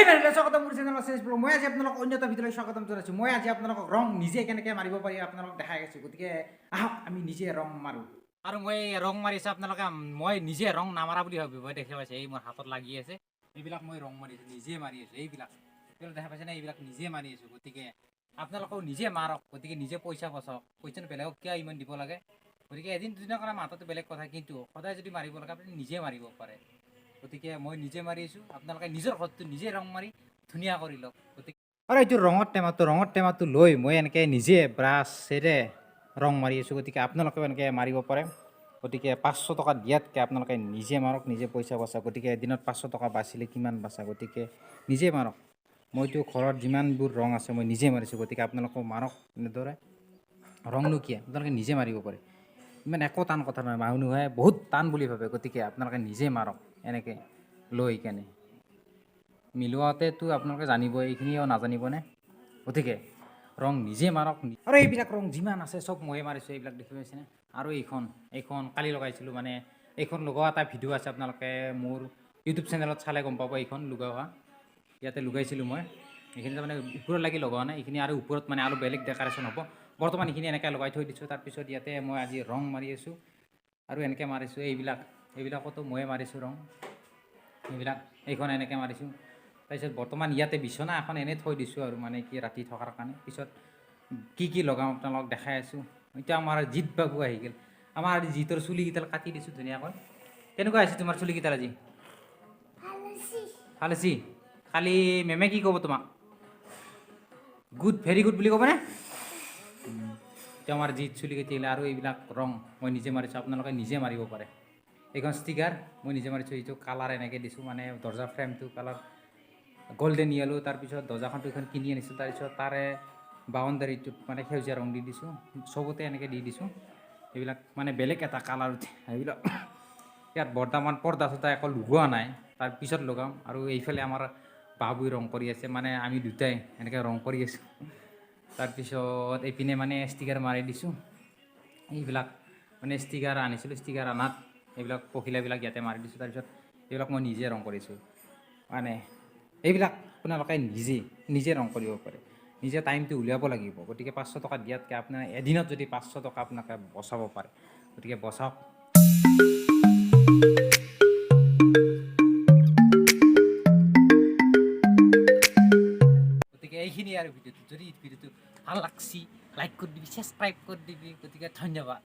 স্বাগতম মোৰ চেনেল আছে মই আজি আপোনালোকক অন্য এটা ভিডিঅ'লৈ স্বাগতম জনাইছোঁ মই আজি আপোনালোকক ৰং নিজে কেনেকৈ মাৰিব পাৰি আপোনালোকক দেখাই আছোঁ গতিকে আহক আমি নিজে ৰং মাৰোঁ আৰু মই ৰং মাৰিছোঁ আপোনালোকে মই নিজে ৰং নামাৰা বুলি ভাবিব দেখি পাইছে এই মোৰ হাতত লাগি আছে এইবিলাক মই ৰং মাৰিছোঁ নিজে মাৰি আছোঁ এইবিলাক দেখা পাইছে নে এইবিলাক নিজে মাৰি আছোঁ গতিকে আপোনালোকেও নিজে মাৰক গতিকে নিজে পইচা বচাওক পইচাটো বেলেগক কিয় ইমান দিব লাগে গতিকে এদিন দুদিনৰ কাৰণে মাথাটো বেলেগ কথা কিন্তু সদায় যদি মাৰিব লাগে আপুনি নিজে মাৰিব পাৰে গতিকে মই নিজে মাৰি আছোঁ আপোনালোকে নিজৰ ঘৰটো নিজে ৰং মাৰি ধুনীয়া কৰি লওক গতিকে আৰু এইটো ৰঙৰ টেমাটো লৈ মই এনেকৈ নিজে ব্ৰাছেৰে ৰং মাৰি আছোঁ গতিকে আপোনালোকেও এনেকৈ মাৰিব পাৰে গতিকে 500 টকা দিয়াতকৈ আপোনালোকে নিজে মাৰক নিজে পইচা বচাওক গতিকে এদিনত 500 টকা বাচিলে কিমান বাচা গতিকে নিজে মাৰক মইতো ঘৰত যিমানবোৰ ৰং আছে মই নিজে মাৰিছোঁ গতিকে আপোনালোকেও মাৰক এনেদৰে ৰংনো কি আপোনালোকে নিজে মাৰিব পাৰে ইমান একো টান কথা নহয় মানুহে বহুত টান বুলি ভাবে গতিকে আপোনালোকে নিজে মাৰক এনেকৈ লৈ কেনে মিলোৱাতেতো আপোনালোকে জানিব এইখিনিও নাজানিবনে গতিকে ৰং নিজে মাৰক আৰু এইবিলাক ৰং যিমান আছে চব ময়ে মাৰিছোঁ এইবিলাক দেখি পাইছেনে আৰু এইখন কালি লগাইছিলোঁ মানে এইখন লগোৱা এটা ভিডিঅ' আছে আপোনালোকে মোৰ ইউটিউব চেনেলত চালে গম পাব এইখন লগোৱা ইয়াতে লগাইছিলোঁ মই এইখিনি তাৰমানে ওপৰত লাগি লগোৱা নাই এইখিনি আৰু ওপৰত মানে আৰু বেলেগ ডেক'ৰেশ্যন হ'ব বৰ্তমান এইখিনি এনেকৈ লগাই থৈ দিছোঁ তাৰপিছত ইয়াতে মই আজি ৰং মাৰি আছোঁ আৰু এনেকৈ মাৰিছোঁ এইবিলাকতো ময়ে মাৰিছোঁ ৰং এইবিলাক এইখন এনেকৈ মাৰিছোঁ তাৰপিছত বৰ্তমান ইয়াতে বিচনা এখন এনেই থৈ দিছোঁ আৰু মানে কি ৰাতি থকাৰ কাৰণে পিছত কি লগাওঁ আপোনালোকক দেখাই আছোঁ এতিয়া আমাৰ জিত বাবু আহি গ'ল আমাৰ জিতৰ চুলিকেইডাল কাটি দিছোঁ ধুনীয়াকৈ কেনেকুৱা হৈছে তোমাৰ চুলিকেইডাল আজি ভাল হৈছে খালি মেমে কি ক'ব তোমাক গুড ভেৰি গুড বুলি ক'বনে এতিয়া আমাৰ জিত চুলি কাটিলে আৰু এইবিলাক ৰং মই নিজে মাৰিছোঁ আপোনালোকে নিজে মাৰিব পাৰে এইখন ষ্টিকাৰ মই নিজে মাৰিছোঁ এইটো কালাৰ এনেকৈ দিছোঁ মানে দৰ্জা ফ্ৰেমটো কালাৰ গল্ডেন য়েলো তাৰপিছত দৰ্জাখনটো এইখন কিনি আনিছোঁ তাৰপিছত তাৰে বাউণ্ডাৰীটোত মানে সেউজীয়া ৰং দি দিছোঁ চবতে এনেকৈ দি দিছোঁ এইবিলাক মানে বেলেগ এটা কালাৰ উঠে এইবিলাক ইয়াত বৰ্তমান পৰ্দা চৰ্দা একো লগোৱা নাই তাৰপিছত লগাম আৰু এইফালে আমাৰ বাবুই ৰং কৰি আছে মানে আমি দুটাই এনেকৈ ৰং কৰি আছোঁ তাৰপিছত এইপিনে মানে ষ্টিকাৰ মাৰি দিছোঁ এইবিলাক মানে ষ্টিকাৰ আনিছিলোঁ ষ্টিকাৰ আনাত এইবিলাক পখিলাবিলাক ইয়াতে মাৰি দিছোঁ তাৰপিছত এইবিলাক মই নিজে ৰং কৰিছোঁ মানে এইবিলাক আপোনালোকে নিজে ৰং কৰিব পাৰে নিজে টাইমটো উলিয়াব লাগিব গতিকে 500 টকা দিয়াতকৈ আপোনাৰ এদিনত যদি 500 টকা আপোনালোকে বচাব পাৰে গতিকে বচাওক গতিকে এইখিনি আৰু ভিডিঅ'টো যদি ভিডিঅ'টো ভাল লাগছি লাইক কৰি দিবি ছাবস্ক্ৰাইব কৰি দিবি গতিকে ধন্যবাদ।